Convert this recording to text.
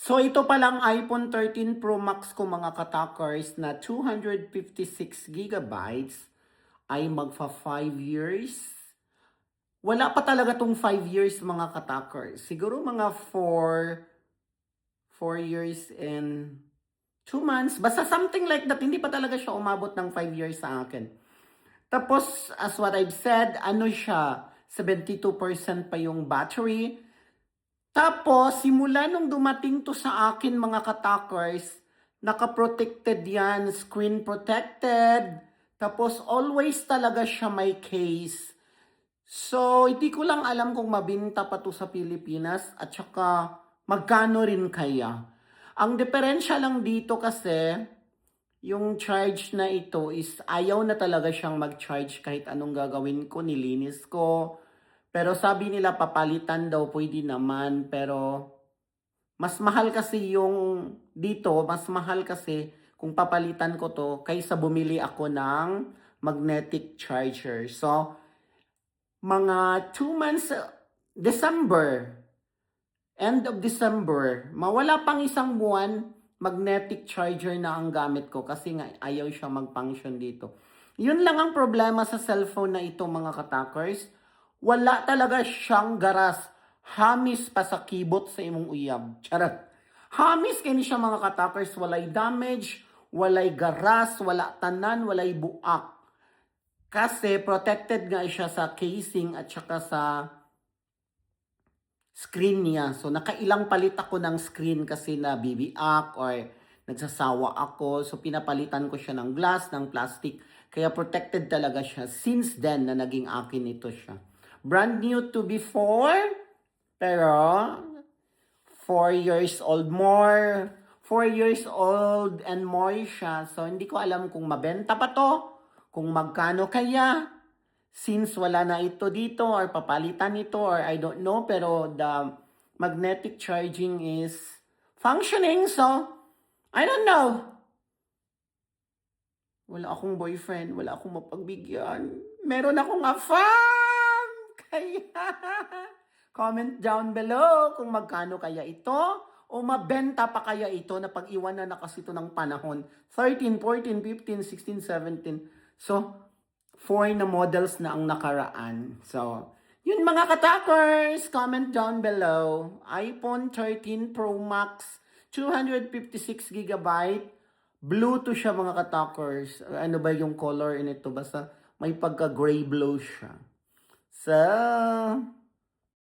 So ito palang iPhone 13 Pro Max ko mga katakers na 256 gigabytes ay magfa 5 years. Wala pa talaga tong 5 years mga katakers. Siguro mga 4 years and 2 months. Basta something like that. Hindi pa talaga siya umabot ng 5 years sa akin. Tapos, as what I've said, ano siya, 72% pa yung battery. Tapos, simula nung dumating to sa akin mga katakers, naka-protected yan, screen protected. Tapos, always talaga siya may case. So, hindi ko lang alam kung mabinta pa to sa Pilipinas at saka magkano rin kaya. Ang diferensya lang dito kasi, yung charge na ito is ayaw na talaga siyang mag-charge kahit anong gagawin ko, nilinis ko. Pero sabi nila papalitan daw, pwede naman. Pero mas mahal kasi yung dito, mas mahal kasi kung papalitan ko to kaysa bumili ako ng magnetic charger. So, mga 2 months, December, end of December, mawala pang isang buwan, magnetic charger na ang gamit ko kasi nga ayaw siya mag-function dito. Yun lang ang problema sa cellphone na ito mga katakers. Wala talaga siyang garas. Hamis pa sa keyboard sa imong uyab. Charot. Hamis kini siya mga katakers. Walay damage, walay garas, wala tanan, walay buak. Kasi protected nga siya sa casing at saka sa screen niya. So, nakailang palit ako ng screen kasi na bibiak or nagsasawa ako. So, pinapalitan ko siya ng glass, ng plastic. Kaya protected talaga siya. Since then, na naging akin ito siya. Brand new to before, pero 4 years old more. 4 years old and more siya. So, hindi ko alam kung mabenta pa to, kung magkano kaya. Since wala na ito dito or papalitan ito or I don't know, pero the magnetic charging is functioning, so I don't know. Wala akong boyfriend, wala akong mapagbigyan. Meron akong afam! Kaya, comment down below kung magkano kaya ito o mabenta pa kaya ito na pag-iwanan na kasi ito ng panahon. 13, 14, 15, 16, 17. So, 4 na models na ang nakaraan. So, yun mga katakers, comment down below. iPhone 13 Pro Max, 256GB. Blue to siya mga katakers. Ano ba yung color nito? Basta may pagka-gray blue siya. So,